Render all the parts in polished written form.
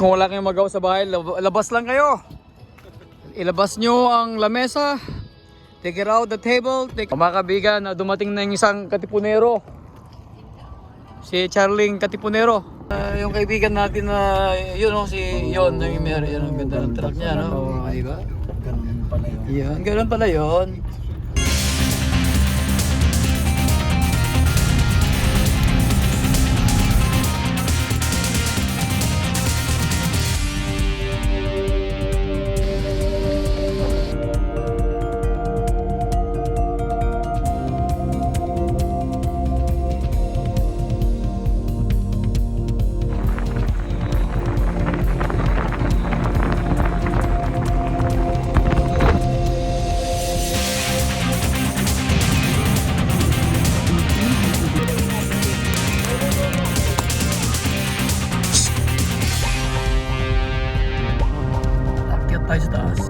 Kung wala kayong magawa sa bahay, labas lang kayo. Ilabas nyo ang lamesa. Take it out the table. Mga kaibigan, dumating na yung isang katipunero. Si Charling Katipunero. Yung kaibigan natin na yun o, si Yon. Yung ang ganda ng truck niya, no? Diba? Ganun pala yun. Yan, ganun pala yun. Akyat tayo sa taas.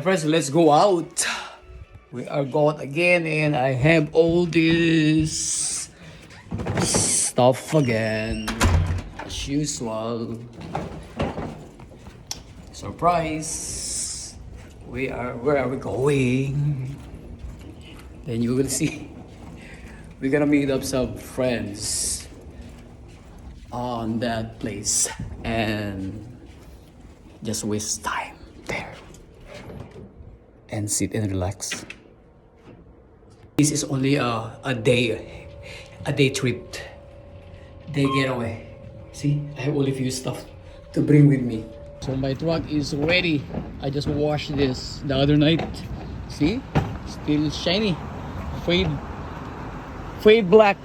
Friends, let's go out. We are going again and I have all this stuff again as usual. Surprise. Where are we going? Then you will see. We're gonna meet up some friends on that place and just waste time there and sit and relax. This is only a day trip, day getaway. See, I have only few stuff to bring with me. So my truck is ready. I just washed this the other night. See, still shiny, fade black,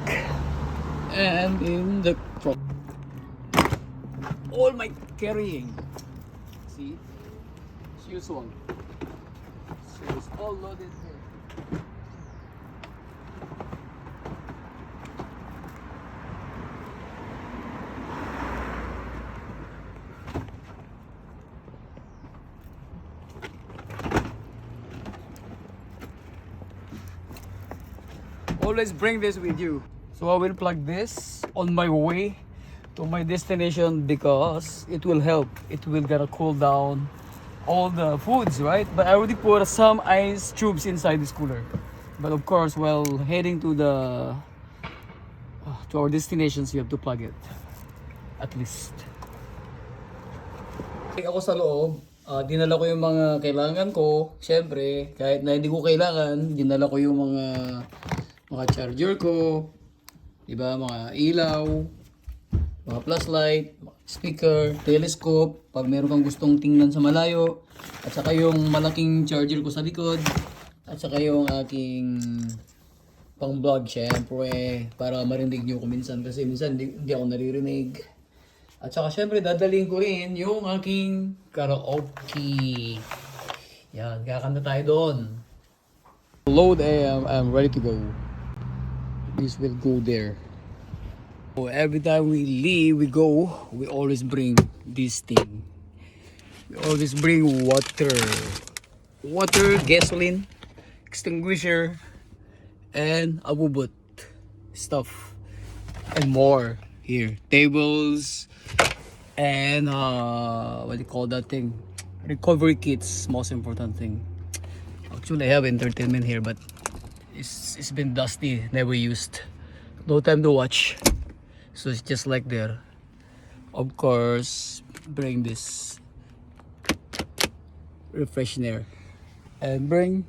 and in the truck, all my carrying. See, it's usual. So it's all loaded here. Always bring this with you. So I will plug this on my way to my destination because it will help. It will gonna cool down all the foods, right? But I already put some ice tubes inside this cooler. But of course, while heading to our destinations, you have to plug it at least. Ako sa loob, dinala ko yung mga kailangan ko. Siyempre, kahit na hindi ko kailangan, dinala ko yung mga charger ko, diba? Mga ilaw, mga flashlight, speaker, telescope, pag meron kang gustong tingnan sa malayo, at saka yung malaking charger ko sa likod, at saka yung aking pang vlog, syempre, para marinig nyo ko minsan, kasi minsan hindi ako naririnig. At saka syempre, dadalhin ko rin yung aking karaoke. Yan, kakanta tayo doon. Load, I'm ready to go. This will go there. So every time we leave, we always bring this thing. We always bring water, gasoline, extinguisher, and abubot stuff, and more here. Tables, and what do you call that thing? Recovery kits, most important thing. Actually, I have entertainment here, but it's been dusty, never used. No time to watch. So it's just like there. Of course, bring this refreshener and bring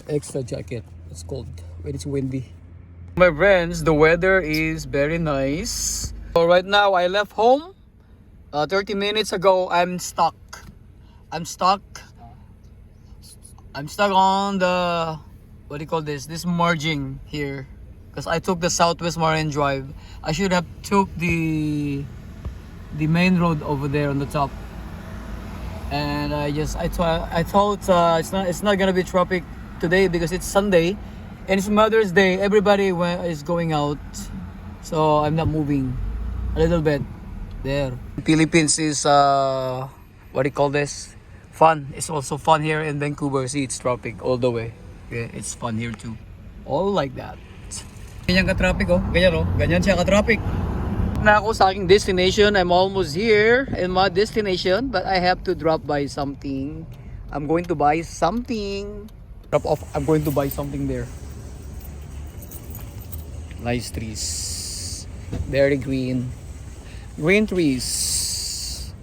extra jacket. It's cold when it's windy. My friends, the weather is very nice. So right now, I left home. 30 minutes ago, I'm stuck. I'm stuck on the, what do you call this? This merging here. Because I took the Southwest Marine Drive. I should have took the main road over there on the top. And I thought it's not gonna be traffic today because it's Sunday and it's Mother's Day. Everybody is going out, so I'm not moving a little bit there. Philippines is what do you call this? Fun. It's also fun here in Vancouver. See, it's traffic all the way. Yeah, it's fun here too. All like that. Ganyan ka traffic oh. Ganyan siya ka traffic. Na ako sa aking destination. I'm almost here in my destination, but I have to drop by something. I'm going to buy something. Drop off. I'm going to buy something there. Nice trees. Very green. Green trees.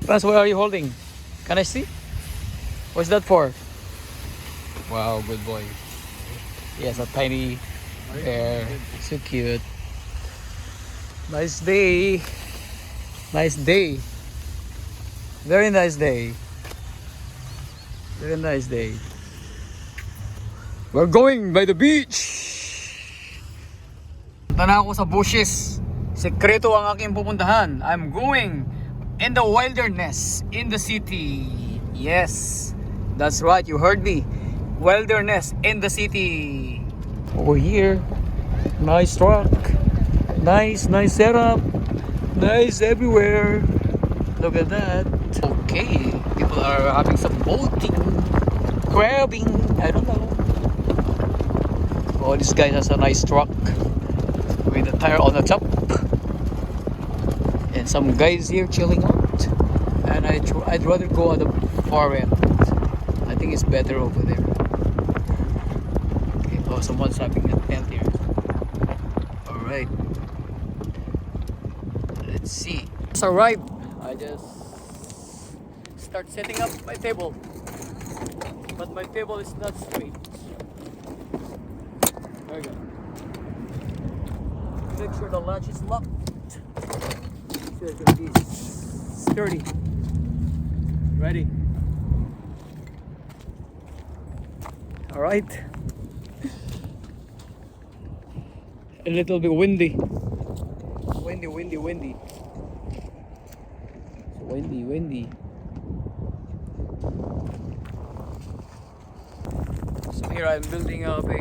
Franz, what are you holding? Can I see? What's that for? Wow, good boy. Yes, a tiny bear. So cute. Nice day. Nice day. Very nice day. Very nice day. We're going by the beach. Punta na ako sa bushes. Sekreto ang aking pupuntahan. I'm going in the wilderness in the city. Yes, that's right. You heard me. Wilderness in the city. Over here. Nice truck. Nice setup. Nice everywhere. Look at that. Okay, people are having some boating, crabbing. I don't know. Oh, this guy has a nice truck with a tire on the top, and some guys here chilling out. And I'd rather go on the far end. I think it's better over there. Okay. Oh, someone's having a tent here. All right. Let's see. It's arrived. I just start setting up my table, but my table is not straight. There we go. Make sure the latch is locked. So it's gonna be sturdy. Ready. All right. A little bit windy. Windy. Windy. So here I'm building up a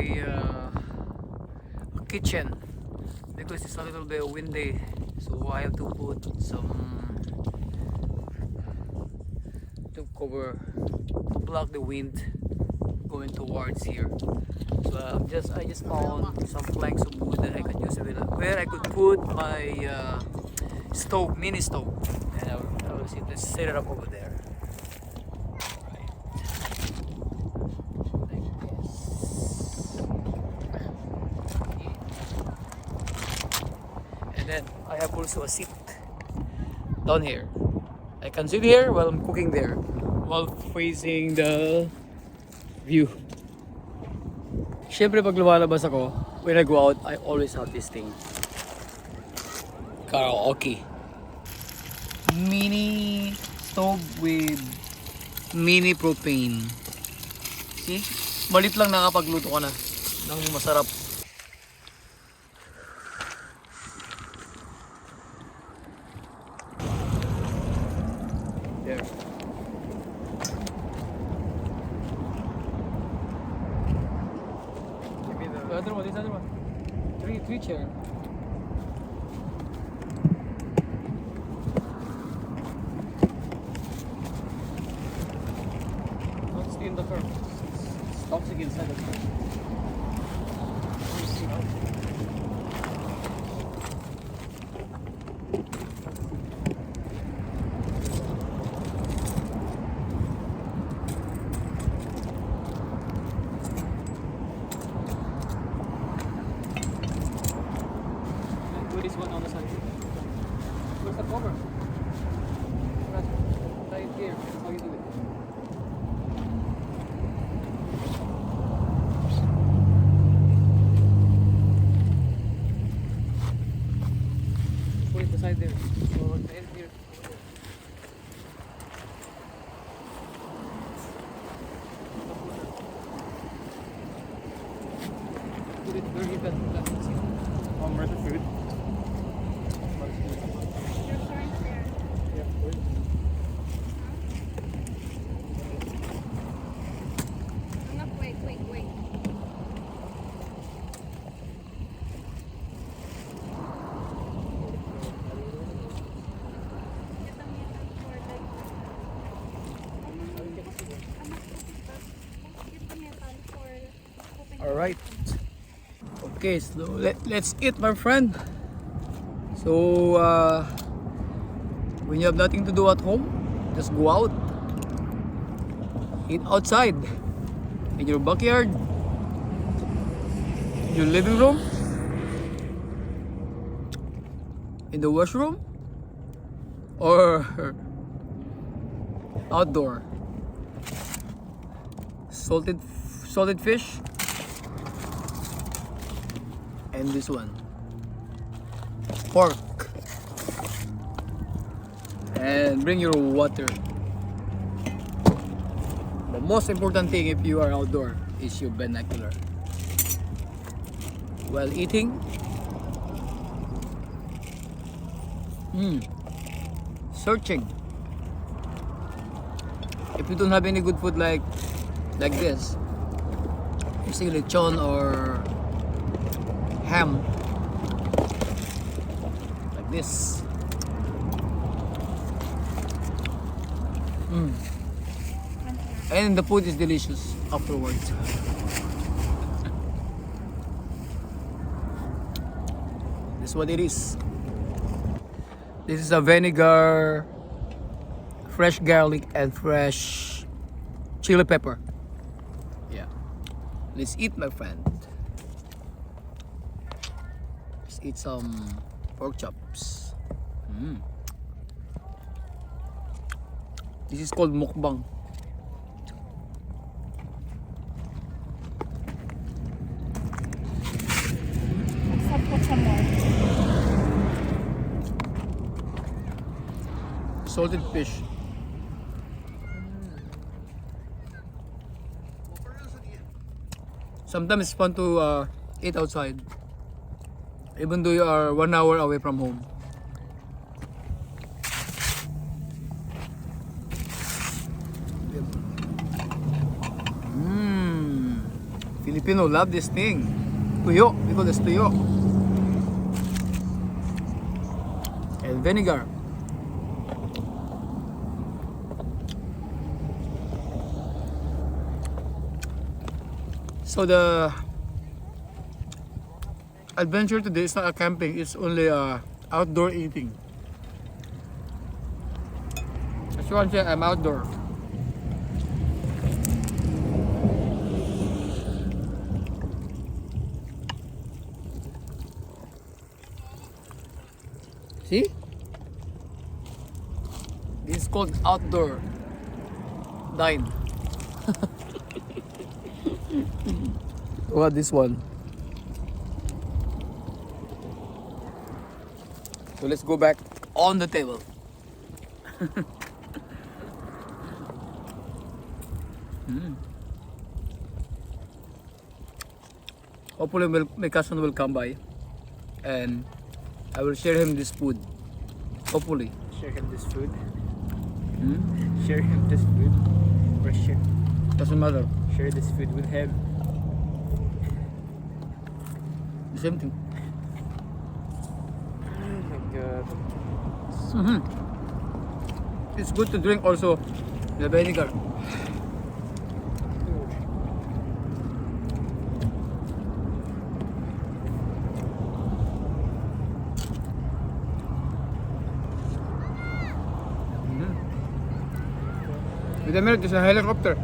kitchen because it's a little bit windy, so I have to put some to cover to block the wind going towards here. So I just found some planks of wood that I could use where I could put my stove, mini stove, and I will set it up over there. Right. Like this. And then I have also a seat down here. I can sit here while I'm cooking there, while facing the view. Siyempre pag lumalabas ako, when I go out, I always have this thing. Karaoke. Mini stove with mini propane. See? Malit lang nakapagluto ka na ng masarap. There. The other one, this other one. Three chair. Don't stay in the car. It's toxic inside the car. This one on the side. Where's the cover? Right here. That's how you do it. side there. So the end here. Put it where you can see. Where's the food? Your friends there. Yeah, food. Anak, wait. Yatang for like... Anak, get the metal for open. Alright. Okay, so let's eat, my friend. So, when you have nothing to do at home, just go out. Eat outside. In your backyard. In your living room. In the washroom. Or outdoor. Salted fish. And this one, pork, and bring your water. The most important thing if you are outdoor is your binocular. While eating, searching. If you don't have any good food like this, you see lechon or ham like this. And the food is delicious afterwards. This is what it is. This is a vinegar, fresh garlic, and fresh chili pepper. Yeah. Let's eat, my friend. Eat some pork chops. This is called mukbang. Except put some more. Salted fish. Sometimes it's fun to eat outside. Even though you are 1 hour away from home. Filipino love this thing. Tuyo, we call this tuyo. And vinegar. So the adventure today is not a camping, it's only outdoor eating. As you can see, I'm outdoor. See? This is called outdoor dine. What this one? So let's go back on the table. Hopefully my cousin will come by and I will share him this food. Hopefully. Share him this food. Share him this food. Or share. Doesn't matter. Share this food with him. The same thing. Oh my god. It's good to drink also the vinegar. Wait a minute, there's a helicopter.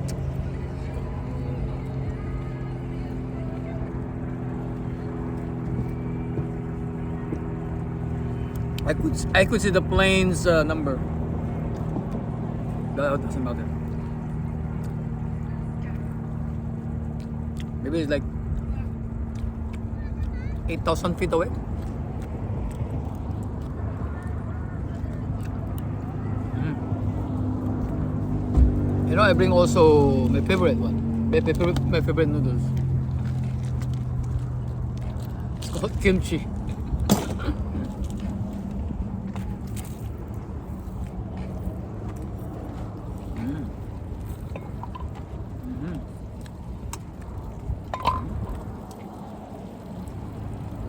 I could see the plane's number. That doesn't matter. Maybe it's like 8,000 feet away. You know, I bring also my favorite one. My favorite noodles. It's called kimchi.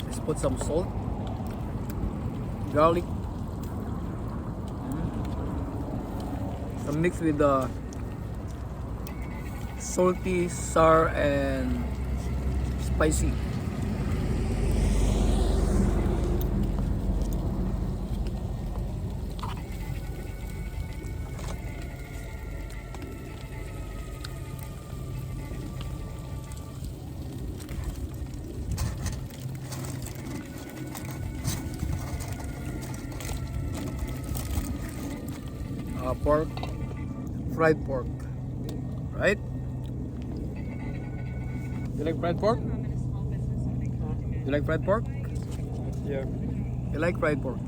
Let's put some salt, garlic, some mix with the salty, sour, and spicy. Pork, fried pork, right? You like fried pork? You like fried pork? Yeah. You like fried pork?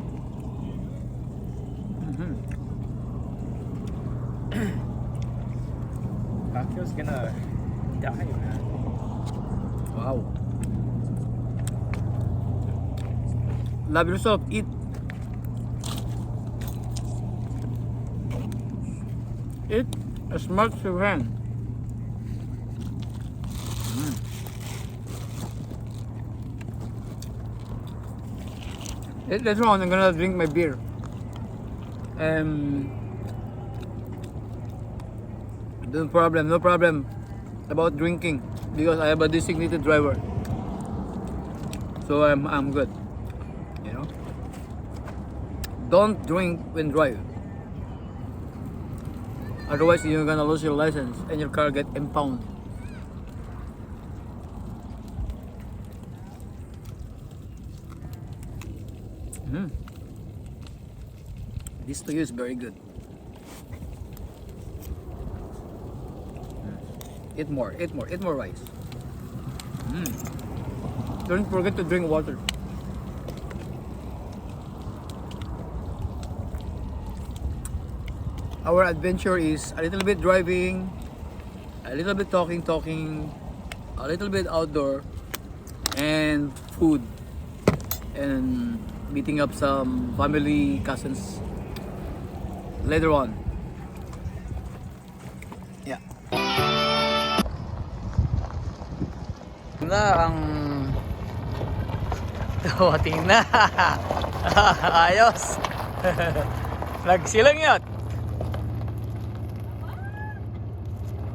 Pacquiao's gonna die, man. Wow. Love yourself, eat. Eat as much as you can. Later on, I'm gonna drink my beer. No problem about drinking because I have a designated driver. So I'm good. You know. Don't drink when drive. Otherwise, you're gonna lose your license and your car get impounded. This to you is very good. Eat more rice. Don't forget to drink water. Our adventure is a little bit driving, a little bit talking, a little bit outdoor, and food, and meeting up some family, cousins later on. Yeah. Na ang dumating na. Ayos. Nagsilang yun.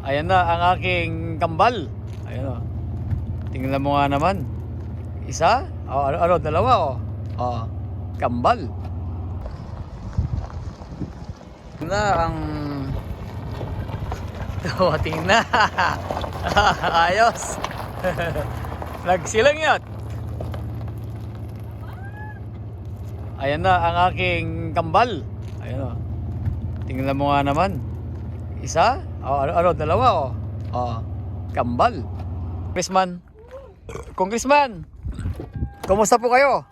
Ayan na ang aking kambal. Ayan o. Tingnan mo nga naman. Isa? Ano, dalawa o. Kambal. Na ang dumating na. Ayos. Nagsilang yun. Ayan na ang aking kambal. Ayan o. Tingnan mo nga naman. Isa? Ano, dalawa o. Kambal. Congressman. Kumusta po kayo?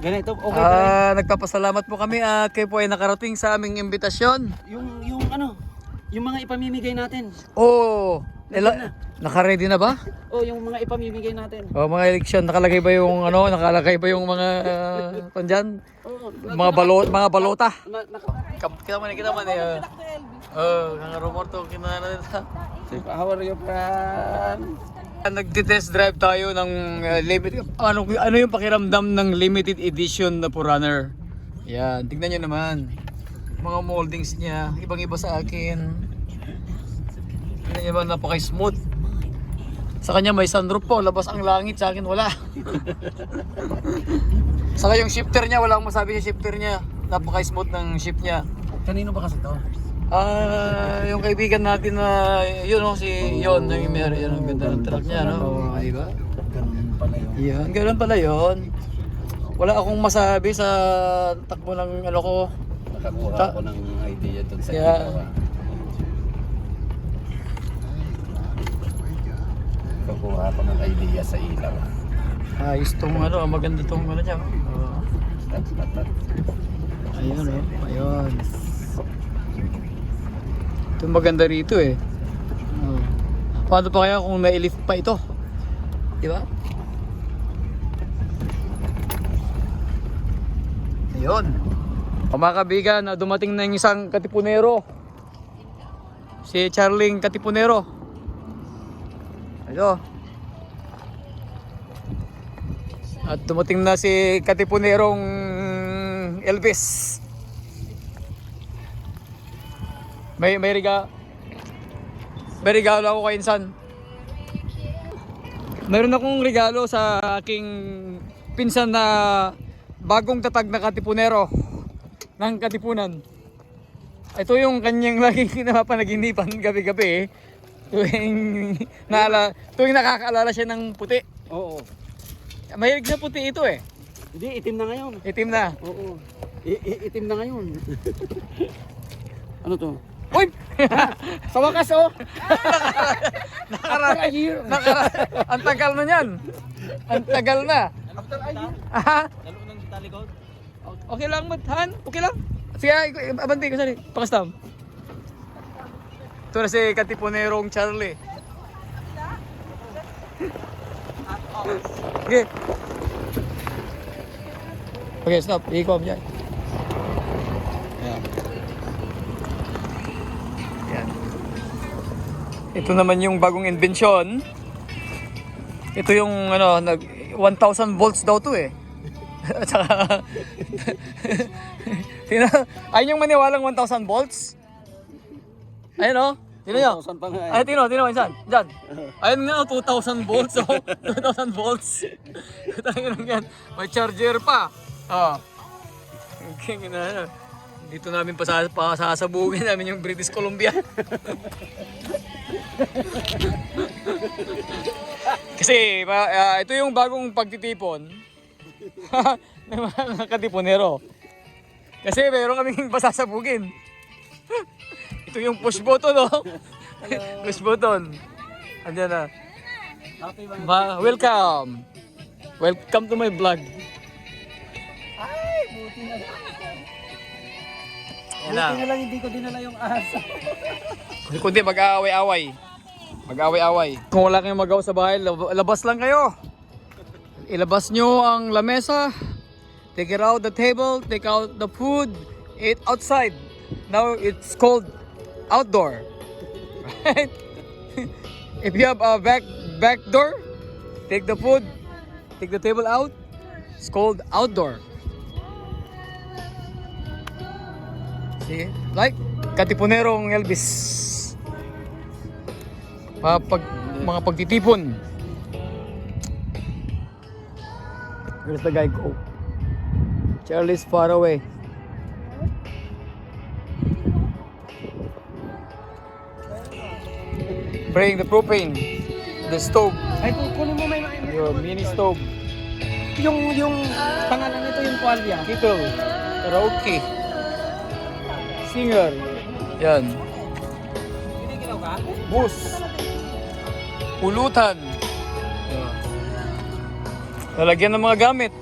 Ganito, okay pa rin. Nagpapasalamat po kami at kayo po ay nakarating sa aming imbitasyon. Yung mga ipamimigay natin. Oh, naka-ready na ba? Yung mga ipamimigay natin. Mga eleksyon, nakalagay ba yung mga pandyan? Mga balota. Kita man eh. Ang rumor to kinana. How are you, friend? Nagti-test drive tayo ng limited ano yung pakiramdam ng limited edition na Forerunner. Yan, tingnan niyo naman. Mga moldings niya, ibang-iba sa akin. Tingnan niyo ba, napaka-smooth. Sa kanya may sunroof po, labas ang langit, sa akin wala. Saka yung shifter niya, wala akong masabi sa shifter niya. Napaka-smooth ng shift niya. Kanino ba kasi to? Yung kaibigan natin na yun si Yon, yung may yan ang ganda ng truck niya, no? Di ba? Ganun pala yun. Yan, ganun pala yun. Wala akong masabi sa takbo ng ano ko. Nakakuha ako ng idea dun sa Yeah. ilaw. Nakakuha ako ng idea sa ilaw. Ayos tong ano, maganda tong ano niya. Ayun, oh. Ayun. Ito maganda rito eh. Oh. Paano pa kaya kung nailift pa ito? Di ba? Ayun. Mga kaibigan, dumating na yung isang katipunero. Si Charling Katipunero. Ito. At dumating na si Katipunerong Elvis. May regalo ako kay Insan. Meron akong regalo sa aking pinsan na bagong tatag na Katipunero ng Katipunan. Ito yung kanyang laging napapanaginipan gabi-gabi eh. Tuwing nakakaalala siya ng puti. Oo. Mahilig na puti ito eh. Hindi, itim na ngayon. Itim na. Oo. Itim na ngayon. Ano to? Uy! Sa wakas oh! After a year. Ang tagal na yan. Ang tagal na. After a year. Aha. Lalo ng talikod. Okay lang, Han? Okay lang? Sige, abanti ko sali. Pakastam. Ito na si Katipunerong Charlie. Okay. Okay, stop. Iko dyan. Ayan. Ayan. Ito naman yung bagong invention. Ito yung 1,000 volts daw to eh. At saka ayun yung maniwalang 1,000 volts. Ayun oh. Tino nyo. 1,000 pa nga eh. Ay, tino, insan. Diyan. Ayun nga, 2,000 volts oh. 2,000 volts. Tangin yan. May charger pa. Oh. Dito namin pasasabugin namin yung British Columbia. Kasi ito yung bagong pagtitipon ng mga Katipunero. Kasi meron kaming pasasabugin. Ito yung push button, oh. Push button. Andiyan na. Welcome. Welcome to my vlog. Ay, buti na lang. Yan na. Buti na lang hindi ko dinala yung asa. Kundi mag-aaway-away. Mag-aaway-away. Kung wala kayong magawa sa bahay, labas lang kayo. Ilabas nyo ang lamesa. Take it out the table. Take out the food. Eat outside. Now it's called outdoor. Right? If you have a back door, take the food. Take the table out. It's called outdoor. See? Like Katipunerong Elvis. Mga pagtitipon. Where's the guy go? Charlie's far away. Bring the propane, the stove, Ay, kunin mo may your mini stove, yung pangalan nito yung Qualia. kettle, karaoke, singer, yan, bus, pulutan, lalagyan ng mga gamit.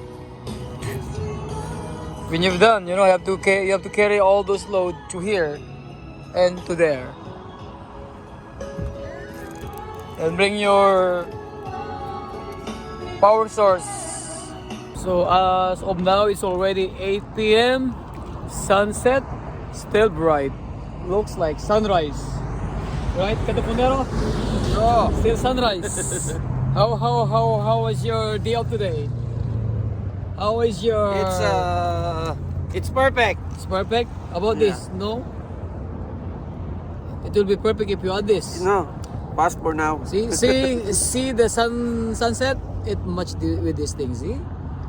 When you've done, you have to carry all those load to here and to there. And bring your power source. So as of now, it's already 8 p.m. Sunset, still bright. Looks like sunrise. Right, Katipunero? Bro, Still sunrise. How was your day of today? How is your? it's perfect. It's perfect. About this, no? It will be perfect if you add this. No, pass for now. See the sunset. It matched with this thing. See,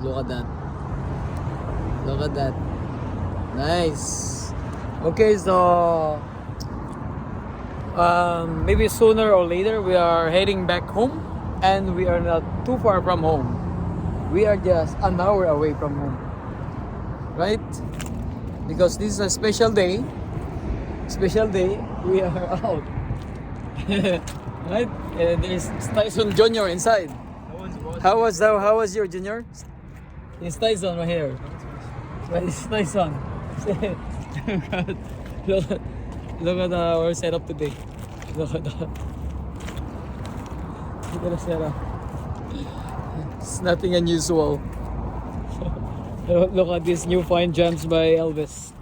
look at that. Look at that. Nice. Okay, so maybe sooner or later we are heading back home, and we are not too far from home. We are just an hour away from home, right? Because this is a special day. Special day. We are out. Right? There's Tyson Jr. inside. How was your Junior? It's Tyson right here. Right, it's Tyson. Look, Look at our setup today. Look at that. Look at the setup. It's nothing unusual. Look at these new fine gems by Elvis.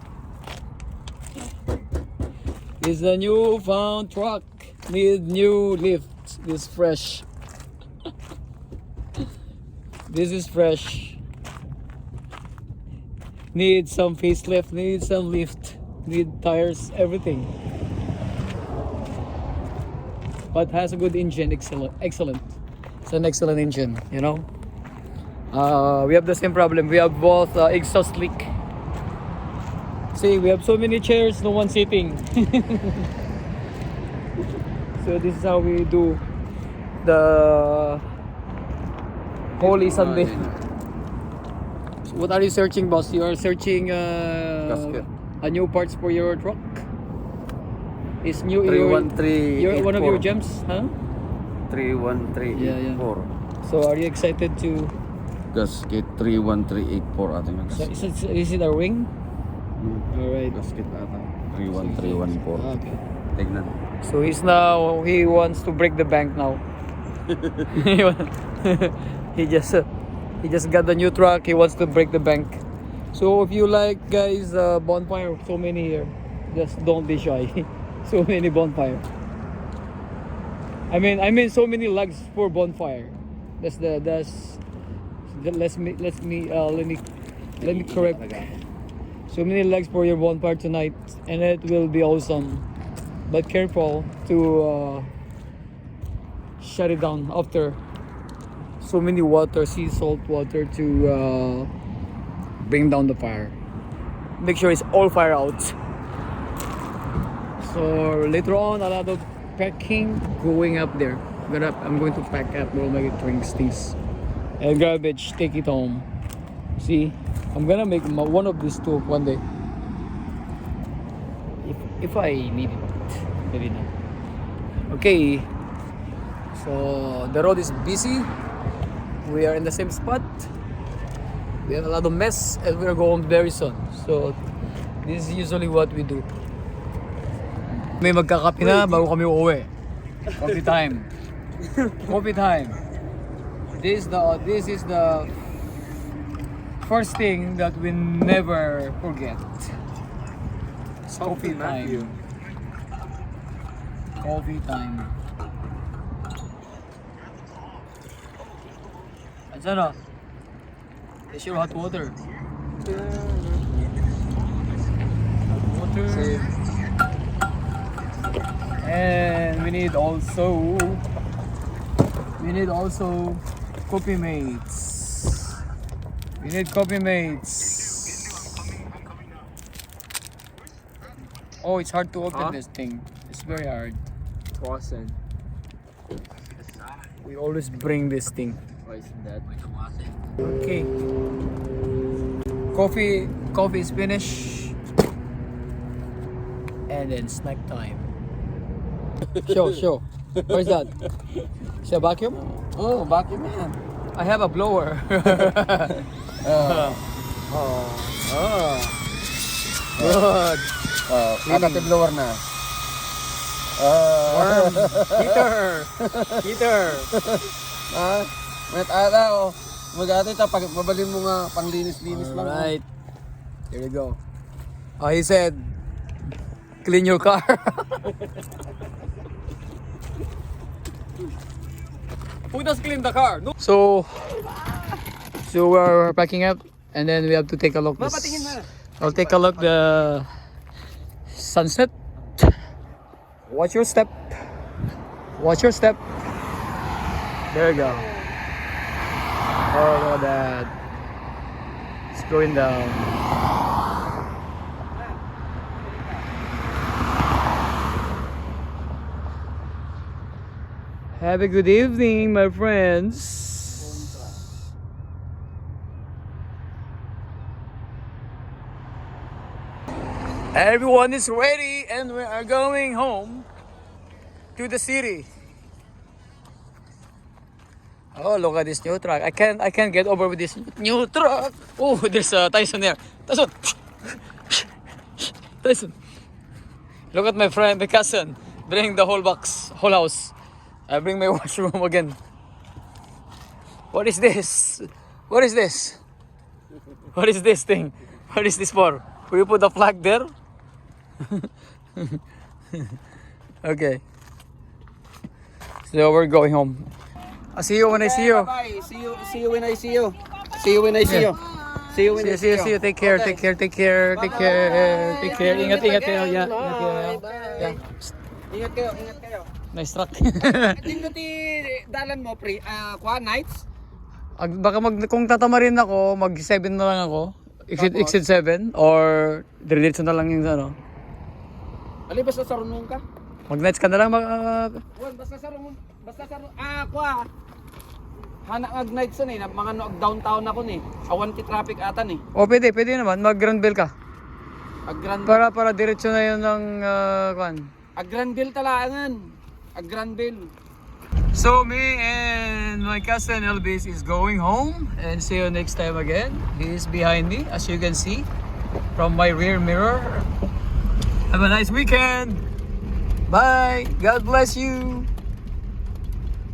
It's a newfound truck. Need new lift. This fresh. This is fresh. Need some facelift. Need some lift. Need tires. Everything. But has a good engine. Excellent. Excellent. It's an excellent engine. You know. We have the same problem. We have both exhaust leak. See, we have so many chairs, no one sitting. So this is how we do the Holy Sunday. So what are you searching, boss? You are searching Gasket. a new parts for your truck. Is new 31384. your one of your gems, huh? 31384. Yeah. So are you excited to? Gasket 31384 ating So is it a ring? All right. Gasket ata. 31314. Okay. Tignan. So he wants to break the bank now. he just got the new truck. He wants to break the bank. So if you like, guys, bonfire, so many here. Just don't be shy. So many bonfire. I mean so many logs for bonfire. Let me correct. So many legs for your bonfire tonight, and it will be awesome. But careful to shut it down after so many water, sea salt water to bring down the fire. Make sure it's all fire out. So later on, a lot of packing going up there. I'm going to pack up all my drinks, things, and garbage. Take it home. See, I'm gonna make one of these two one day. If I need it, maybe not. Okay. So the road is busy. We are in the same spot. We have a lot of mess, and we are going very soon. So this is usually what we do. May magkakape na bago kami uuwi. Coffee time. Coffee time. This is the first thing that we never forget. It's coffee time. Coffee time. Andiyan na. Is your hot water? Hot water. And we need also coffee mates. We need coffee mates. Oh, it's hard to open this thing. It's very hard. Frozen. We always bring this thing. Why is that? Okay. Coffee is finished. And then snack time. Show. Where's that? Is it a vacuum? Oh, vacuum yan. I have a blower. Good. Kakati blower na. Worm. Heater. Met ata oh. Mag-ate ta pag mabalin mo nga panglinis-linis lang. Alright. Here we go. Oh, he said, clean your car. Who does clean the car? No. So we're packing up, and then we have to take a look. I'll take a look the sunset. Watch your step. Watch your step. There you go. Oh, look at that. It's going down. Have a good evening, my friends. Everyone is ready, and we are going home to the city. Oh, look at this new truck. I can't get over with this new truck. Oh, there's a Tyson there. Tyson. Look at my friend, my cousin. Bring the whole box, whole house. I bring my washroom again. What is this? What is this? What is this thing? What is this for? Will you put the flag there? Okay. So we're going home. I'll see you when I see you. Bye. See you when I see you. See you when I see you. See you when I See you. Take care. Okay. Take care. Take care. Take care. Take care. Ingat kayo. Yeah. Ingat kayo. Yeah. Ingat kayo, ingat kayo. Nice truck. Tingno ti dalan mo pre, nights. Baka kung tatamarin ako, mag 7 na lang ako. Exit 7 or diretso na lang yung ano. Ali basta sa runong ka. Mag nights ka na lang Wan basta sa runong. Kwa. Hana ag nights ni, mga no downtown ako ni. Awan ti traffic ata ni. O pwede naman mag Granville ka. Ag Grand Para diretso na yun ng kuan. Ag Granville talangan. Ag Granville. So me and my cousin Elvis is going home and see you next time again. He is behind me as you can see from my rear mirror. Have a nice weekend. Bye. God bless you.